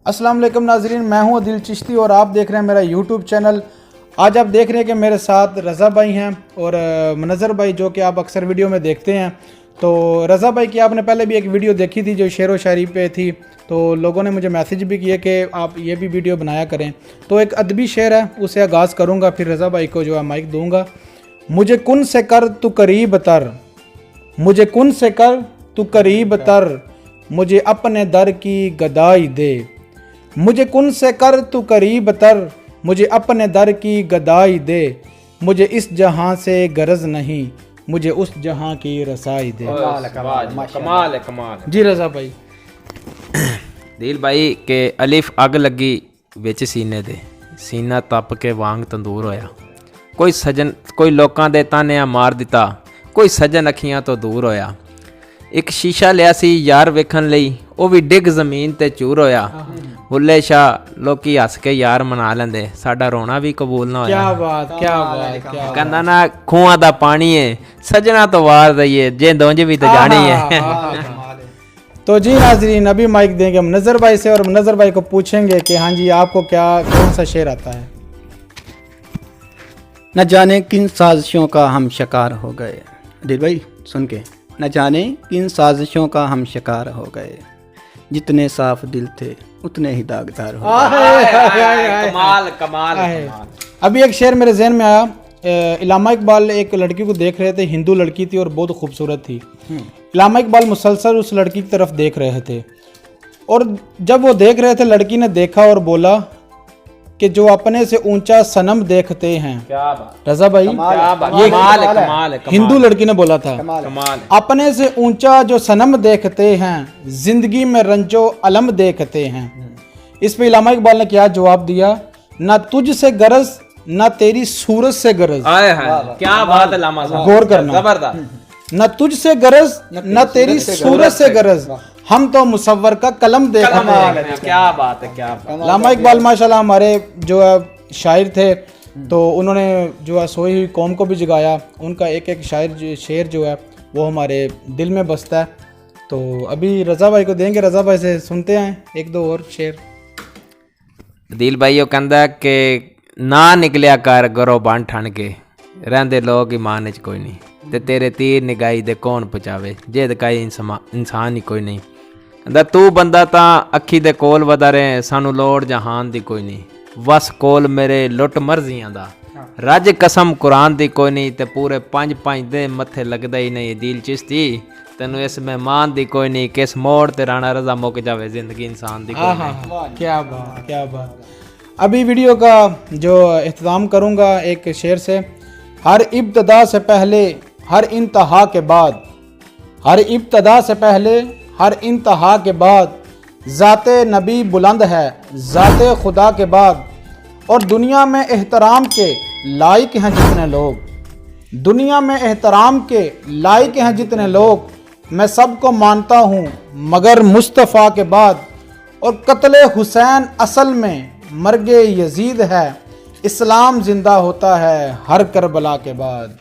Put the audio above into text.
अस्सलाम वालेकुम नाजरीन, मैं हूं अदिल चिश्ती और आप देख रहे हैं मेरा यूट्यूब चैनल। आज आप देख रहे हैं कि मेरे साथ रज़ा भाई हैं और मनज़र भाई, जो कि आप अक्सर वीडियो में देखते हैं। तो रज़ा भाई की आपने पहले भी एक वीडियो देखी थी जो शेर व शायरी पे थी, तो लोगों ने मुझे मैसेज भी किए कि आप ये भी वीडियो बनाया करें। तो एक अदबी शेर है, उसे आगाज़ करूँगा, फिर रज़ा भाई को जो है माइक दूँगा। मुझे कुन से कर तू करीब तर, मुझे कुन से कर तू करीब तर, मुझे अपने दर की गदाई दे। मुझे कुन से कर तू करीब तर, मुझे अपने दर की गदाई दे। मुझे इस जहां से गरज नहीं, मुझे उस जहां की रसाई दे। कमाल है कमाल। जी रज़ा भाई। दिल भाई के अलिफ अग लगी विच सीने दे, सीना तप के वांग तंदूर होया। कोई सजन कोई लोकां दे तानिया मार दिता, कोई सजन अखियां तो दूर होया। एक शीशा लिया सी यार वेखन लई, वो भी डिग जमीन ते चूर होया। बुल्ले शाह लोकी हस के यार मना लेंदे, साडा रोना भी कबूल ना होया। क्या बात, क्या बात, क्या बात। कहंदा ना खूहां दा पानी है, सजना तो वार दईए, जे दोंज भी तो जानी है। तो जी नाजरीन, अभी माइक देंगे हम मनज़र भाई से और मनज़र भाई को पूछेंगे कि हाँ जी, आपको क्या कौन सा शेर आता है। न जाने किन साजिशों का हम शिकार हो गए। दिल भाई सुन के, न जाने किन साजिशों का हम शिकार हो गए, जितने साफ दिल थे उतने ही दागदार हो गए। कमाल कमाल। अभी एक शेर मेरे जहन में आया। इलामा इकबाल एक लड़की को देख रहे थे, हिंदू लड़की थी और बहुत खूबसूरत थी। इलामा इकबाल मुसलसल उस लड़की की तरफ देख रहे थे और जब वो देख रहे थे, लड़की ने देखा और बोला कि जो अपने से ऊंचा सनम देखते हैं। क्या बात रज़ा भाई, क्या बात, ये कमाल है कमाल है। हिंदू लड़की ने बोला था। कमाल अपने से ऊंचा जो सनम देखते हैं, जिंदगी में रंजो अलम देखते हैं। इस पे इलामा इकबाल ने क्या जवाब दिया? ना तुझ से गरज, ना तेरी सूरत से गरज। क्या बात है लामा साहब, गौर करना। जबरदस्त। न तुझ से गरज, न तेरी सूरत से गरज, हम तो मुसव्वर का कलम देखते हैं। क्या बात है, क्या बात। लामा इकबाल माशाल्लाह हमारे जो है शायर थे, तो उन्होंने जो है सोई हुई कौम को भी जगाया। उनका एक एक शेर जो है वो हमारे दिल में बसता है। तो अभी रज़ा भाई को देंगे, रज़ा भाई से सुनते हैं एक दो और शेर। दिल भाई वो कहंदा कि ना निकलिया कर गरो बन ठन के, रहंदे लोग ईमान च कोई नहीं, ते तेरे तीर निगाही दे कौन पहुंचावे, जे दकाई इंसान ही कोई नहीं। कहंदा तू बंदा तां अखी दे कोल वदा रहे, सानू लोड़ जहान दी कोई नहीं, वस कोल मेरे लुट मर्जियां दा, रज कसम कुरान दी कोई नहीं, ते पूरे पंज दे मत्थे लगदा ही नहीं। दिल चिश्ती तेनू इस मेहमान दी कोई नहीं, किस मोड़ ते राणा रज़ा मुक जावे, जिंदगी इंसान दी कोई नहीं। क्या बात, क्या बात। अभी वीडियो का जो इख्तिताम करूँगा एक शेर से। हर इब्तदा से पहले हर इंतहा के बाद, हर इब्तदा से पहले हर इंतहा के बाद, ज़ाते नबी बुलंद है ज़ाते खुदा के बाद। और दुनिया में एहतराम के लायक हैं जितने लोग, दुनिया में एहतराम के लायक हैं जितने लोग, मैं सबको मानता हूँ मगर मुस्तफ़ा के बाद। और कत्ले हुसैन असल में मर्गे यजीद है, इस्लाम जिंदा होता है हर करबला के बाद।